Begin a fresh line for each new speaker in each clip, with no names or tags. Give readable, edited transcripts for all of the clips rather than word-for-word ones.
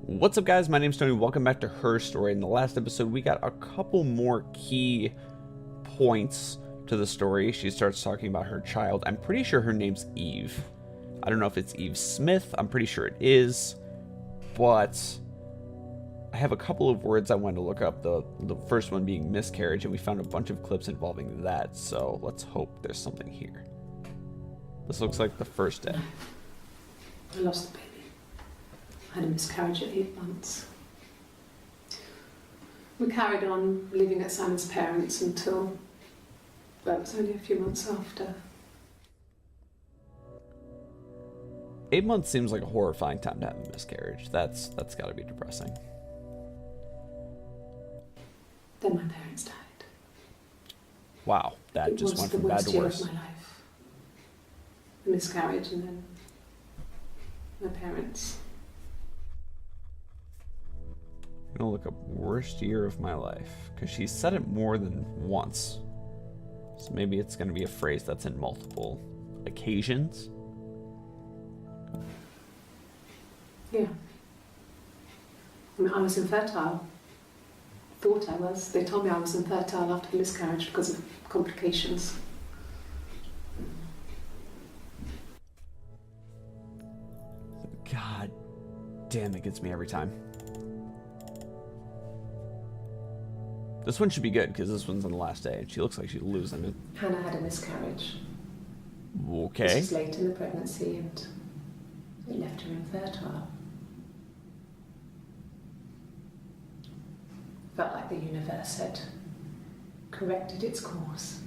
What's up, guys? My name's Tony. Welcome back to Her Story. In the last episode, we got a couple more key points to the story. She starts talking about her child. I'm pretty sure her name's Eve. I don't know if it's Eve Smith. I'm pretty sure it is. But I have a couple of words I wanted to look up. The first one being miscarriage, and we found a bunch of clips involving that. So let's hope there's something here. This looks like the first day.
I lost the baby. I had a miscarriage at 8 months. We carried on living at Simon's parents until, well, it was only a few months after.
8 months seems like a horrifying time to have a miscarriage. That's got to be depressing.
Then my parents died.
Wow, that just went from bad to worse.
It was the worst year of my life. The miscarriage and then my parents.
I'm gonna look up worst year of my life because she said it more than once. So maybe it's gonna be a phrase that's in multiple occasions.
Yeah. I mean, I was infertile. Thought I was. They told me I was infertile after the miscarriage because of complications.
God damn, it gets me every time. This one should be good because this one's on the last day and she looks like she's losing it.
Hannah had a miscarriage.
Okay.
This was late in the pregnancy and it left her infertile. Felt like the universe had corrected its course.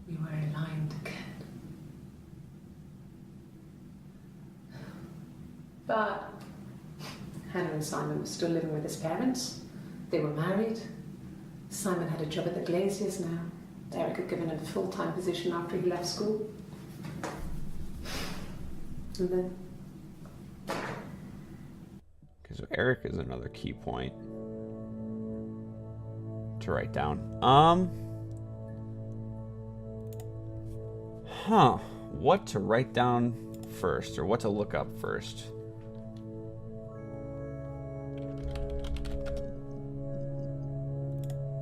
We were aligned again. But Hannah and Simon were still living with his parents. They were married. Simon had a job at the Glaziers now. Eric had given him a full-time position after he left school. And then...
Okay, so Eric is another key point to write down. What to write down first, or what to look up first?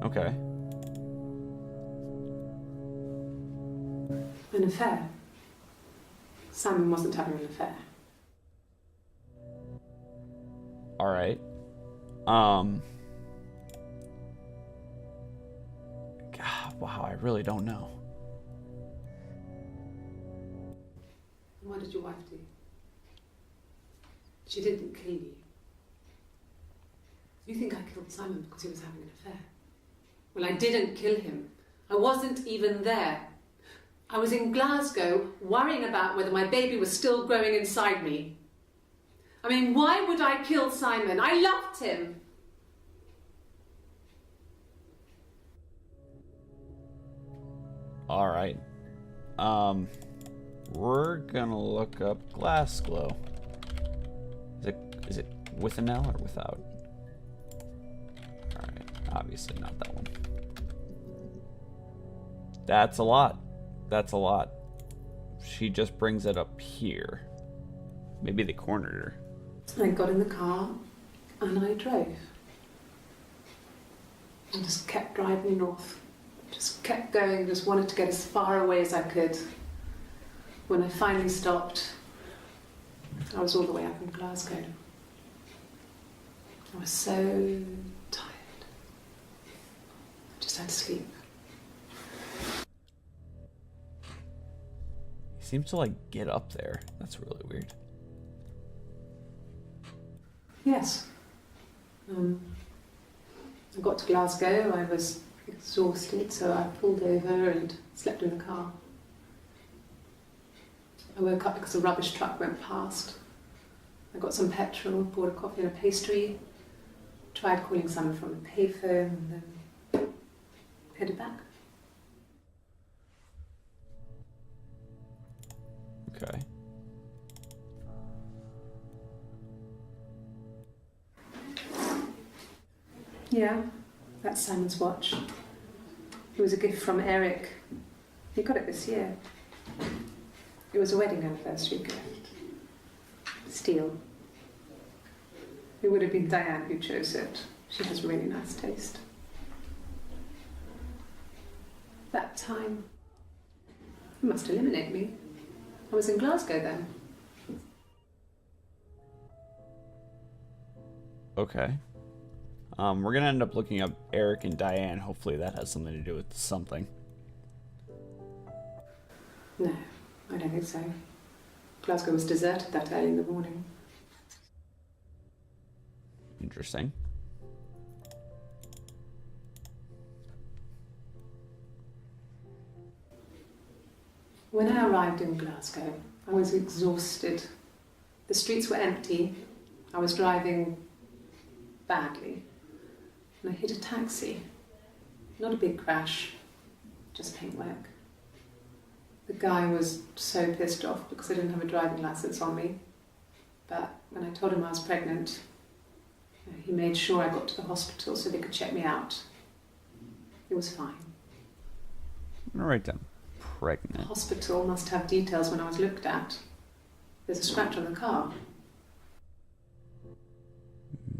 Okay.
An affair. Simon wasn't having an affair.
All right. God, wow, I really don't know.
What did your wife do? She didn't kill you. You think I killed Simon because he was having an affair? Well, I didn't kill him. I wasn't even there. I was in Glasgow worrying about whether my baby was still growing inside me. I mean, why would I kill Simon? I loved him.
All right. We're gonna look up Glasgow. Is it with an L or without? All right, obviously not that one. That's a lot. That's a lot. She just brings it up here. Maybe they cornered her.
I got in the car and I drove. I just kept driving north. Just kept going, just wanted to get as far away as I could. When I finally stopped, I was all the way up in Glasgow. I was so tired. I just had to sleep.
He seems to like get up there. That's really weird.
Yes. I got to Glasgow, I was exhausted, so I pulled over and slept in the car. I woke up because a rubbish truck went past. I got some petrol, bought a coffee and a pastry, tried calling someone from the payphone, and then headed back.
Okay.
Yeah, that's Simon's watch. It was a gift from Eric. He got it this year. It was a wedding anniversary gift. Steel. It would have been Diane who chose it. She has really nice taste. That time, you must eliminate me. I was in Glasgow then.
Okay. We're gonna end up looking up Eric and Diane. Hopefully that has something to do with something.
No, I don't think so. Glasgow was deserted that early in the morning.
Interesting.
When I arrived in Glasgow, I was exhausted. The streets were empty. I was driving badly. And I hit a taxi. Not a big crash, just paintwork. The guy was so pissed off because I didn't have a driving license on me. But when I told him I was pregnant, he made sure I got to the hospital so they could check me out. It was fine.
I'm gonna write down
The
pregnant.
hospital must have details when I was looked at. There's a scratch on the car.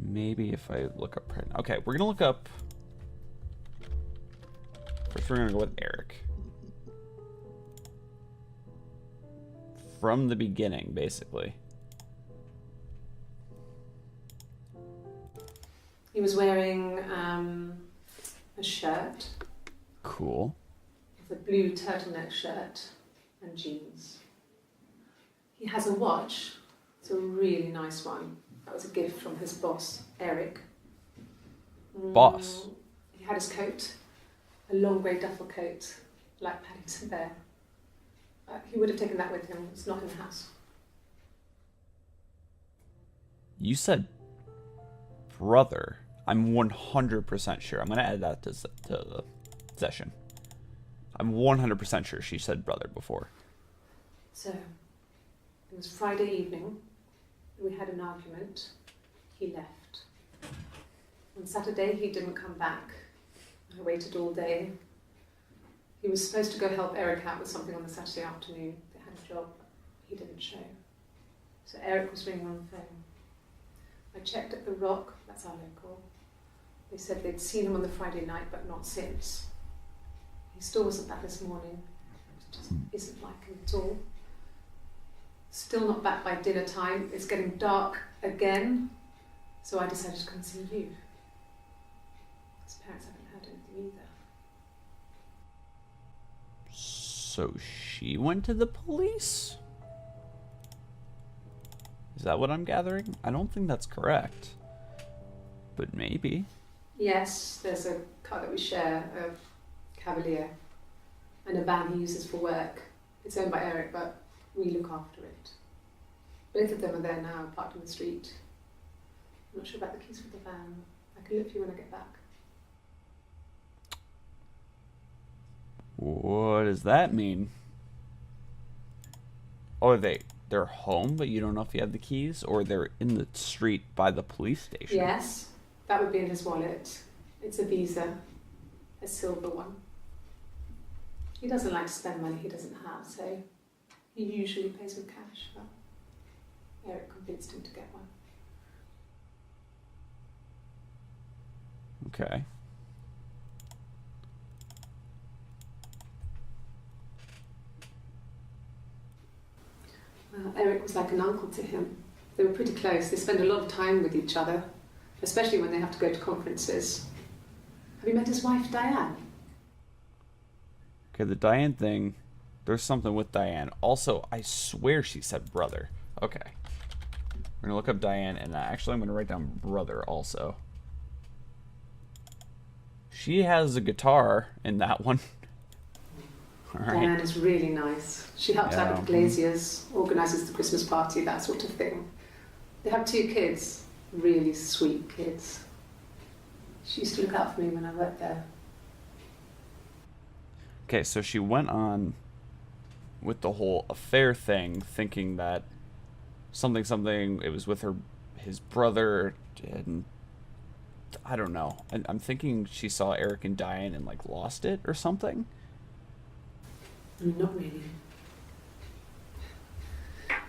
Maybe if I look up pregnant. Okay, we're gonna look up. First, we're gonna go with Eric. From the beginning, basically.
He was wearing a shirt.
Cool.
It's a blue turtleneck shirt and jeans. He has a watch. It's a really nice one. That was a gift from his boss, Eric.
Boss?
He had his coat, a long grey duffel coat, like Paddington Bear. He would have taken that with him. It's not in the house.
You said brother. I'm 100% sure. I'm gonna add that to the session. I'm 100% sure she said brother before.
So, it was Friday evening. We had an argument. He left. On Saturday, he didn't come back. I waited all day. He was supposed to go help Eric out with something on the Saturday afternoon. They had a job. He didn't show. So Eric was ringing on the phone. I checked at the Rock, that's our local. They said they'd seen him on the Friday night, but not since. He still wasn't back this morning. It just isn't like him at all. Still not back by dinner time. It's getting dark again. So I decided to come and see you. His parents haven't heard anything either.
So she went to the police? Is that what I'm gathering? I don't think that's correct. But maybe.
Yes, there's a car that we share, a Cavalier, and a van he uses for work. It's owned by Eric, but we look after it. Both of them are there now, parked on the street. I'm not sure about the keys for the van. I can look for you when I get back.
What does that mean? Oh, they're home, but you don't know if you have the keys, or they're in the street by the police station?
Yes, that would be in his wallet. It's a Visa, a silver one. He doesn't like to spend money he doesn't have, so he usually pays with cash, but Eric convinced him to get one.
Okay.
Eric was like an uncle to him. They were pretty close. They spend a lot of time with each other, especially when they have to go to conferences. Have you met his wife, Diane?
Okay, the Diane thing, there's something with Diane. Also, I swear she said brother. Okay. We're gonna look up Diane, and actually I'm gonna write down brother also. She has a guitar in that one. All right.
Diane is really nice. She helps out with the Glaziers, organises the Christmas party, that sort of thing. They have 2 kids, really sweet kids. She used to look out for me when I worked there.
Okay, so she went on with the whole affair thing, thinking that something, it was with his brother, and I don't know. I'm thinking she saw Eric and Diane and like lost it or something.
Not really.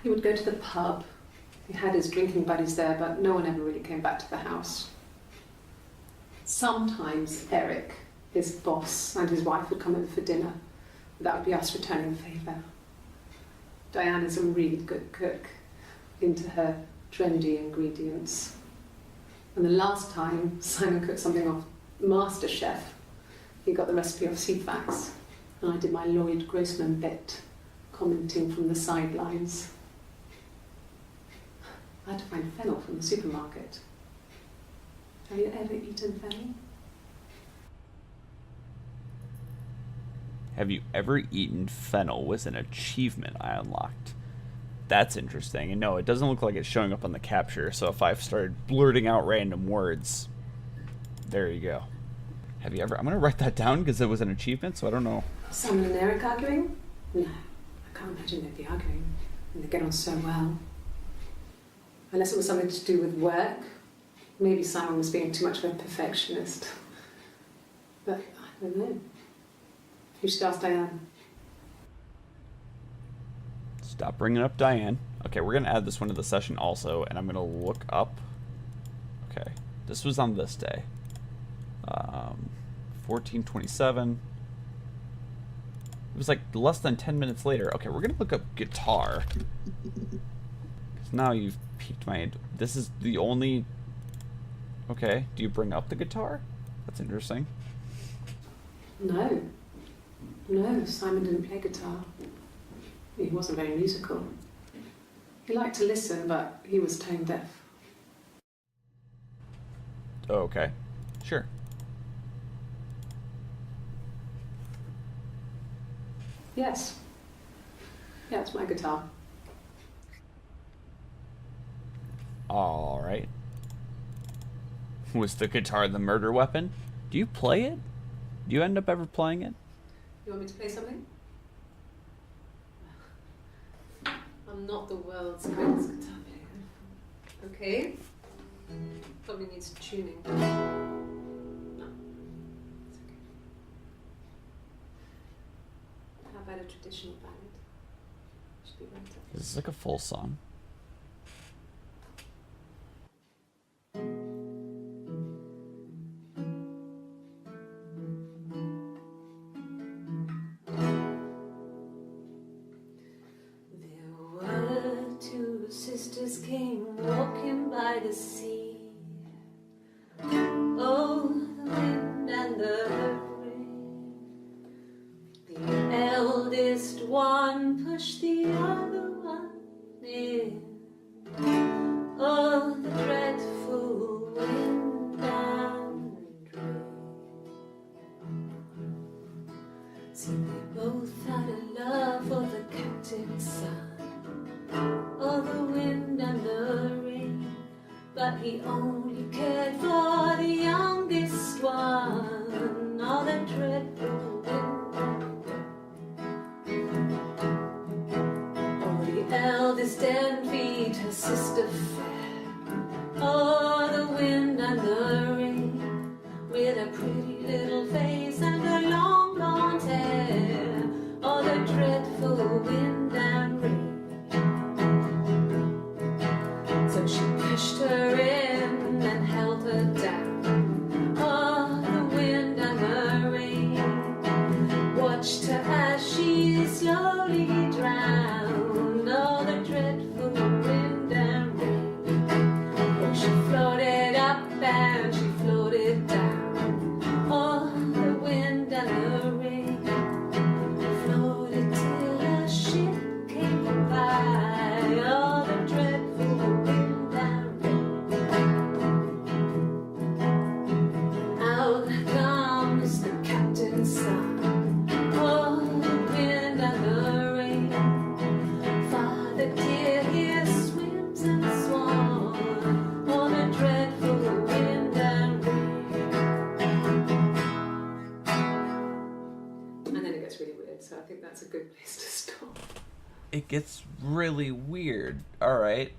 He would go to the pub. He had his drinking buddies there, but no one ever really came back to the house. Sometimes Eric, his boss, and his wife would come over for dinner. That would be us returning the favour. Diane is a really good cook, into her trendy ingredients. And the last time Simon cooked something off MasterChef, he got the recipe off CFAX, and I did my Lloyd Grossman bit, commenting from the sidelines. I had to find fennel from the supermarket. Have you ever eaten fennel?
Have you ever eaten fennel was an achievement I unlocked. That's interesting. And no, it doesn't look like it's showing up on the capture, so if I've started blurting out random words, there you go. Have you ever... I'm going to write that down because it was an achievement, so I don't know.
Simon and Eric arguing? No, I can't imagine they'd be arguing. And they get on so well. Unless it was something to do with work. Maybe Simon was being too much of a perfectionist. But I don't know. You should ask Diane.
Stop bringing up Diane. Okay, we're going to add this one to the session also, and I'm going to look up... Okay, this was on this day. 1427. It was like less than 10 minutes later. Okay, we're going to look up guitar. Because now you've piqued my... This is the only... Okay, do you bring up the guitar? That's interesting.
No. No, Simon didn't play guitar. He wasn't very musical. He liked to listen, but he was tone deaf.
Oh, okay. Sure.
Yes. Yeah, it's my guitar.
All right. Was the guitar the murder weapon? Do you play it? Do you end up ever playing it?
You want me to play something? I'm not the world's greatest guitar player. Okay? Probably needs tuning. No. It's okay. How about a traditional ballad? Should be right up.
This is like a full song.
Sisters came walking by the sea. Oh, the wind and the rain. The eldest one pushed the other one in. Oh, the dreadful wind and rain. See, they both had a love for the captain's son. Oh, the wind and the rain, but he only cared for the youngest one. Oh, the dreadful wind and rain. Oh, the eldest envied her sister fair. Oh, the wind and the rain, with a pretty little face and her long blonde hair. Oh, the dreadful wind and rain. She pushed her in and held her down. Oh, the wind and the rain watched her as she slowly drowned. Oh, the dreadful wind and rain. Oh, she floated up and she floated down. Oh, the wind and the rain floated till a ship came by. Oh, the dreadful wind. So I think that's a good place to stop.
It gets really weird. All right.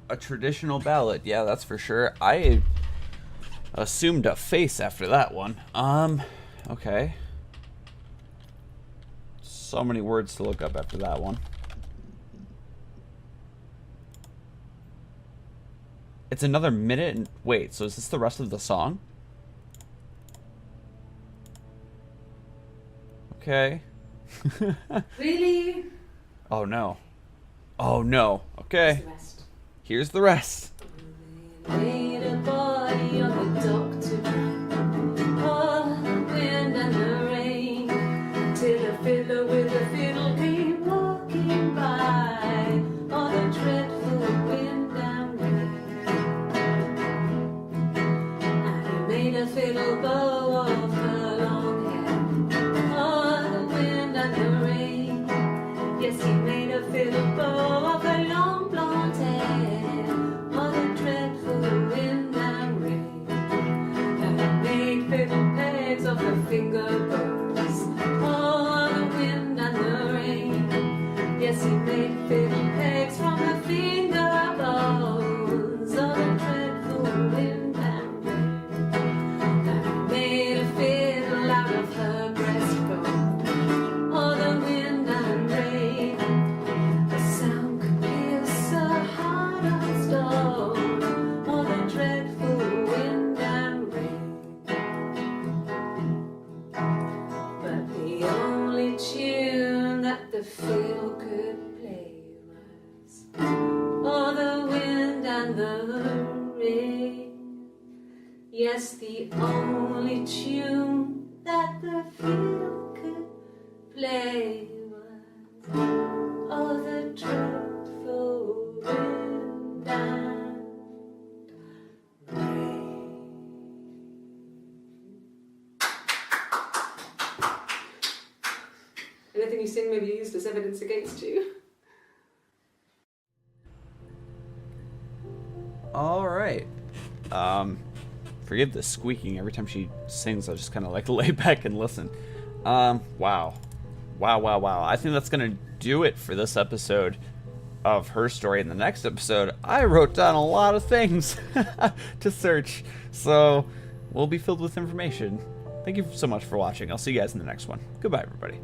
A traditional ballad. Yeah, that's for sure. I assumed a face after that one. Okay. So many words to look up after that one. It's another minute and... Wait, so is this the rest of the song? Okay.
Really?
Oh, no. Oh, no. Okay.
What's the rest?
Here's the rest.
Laid a body on the dock to dry. Oh, the wind and the rain. Till a fiddler with a fiddle came walking by. Oh, the dreadful wind and rain. And he made a fiddle bow of her long hair. Oh, the wind and the rain. Yes, he made a fiddle bow of her long blonde hair. Oh, the dreadful wind and rain. And he made fiddle pegs of her finger bows. Oh, the wind and the rain. Yes, he made fiddle pegs from her finger bones. Oh, the dreadful wind and rain. And he made a fiddle out of her breastbone. Oh, the wind and rain. The sound could pierce a heart of stone. Oh, the dreadful wind and rain. But the only tune that the fiddle could play was, oh, the wind and the rain. Yes, the only tune that the fiddle could play was, oh, the dreadful wind and rain. Anything you sing may be used as evidence against you.
All right. Forgive the squeaking every time she sings. I just kind of like lay back and listen. Wow. I think that's gonna do it for this episode of Her Story. In the next episode, I wrote down a lot of things to search, so we'll be filled with information. Thank you so much for watching. I'll see you guys in the next one. Goodbye, everybody.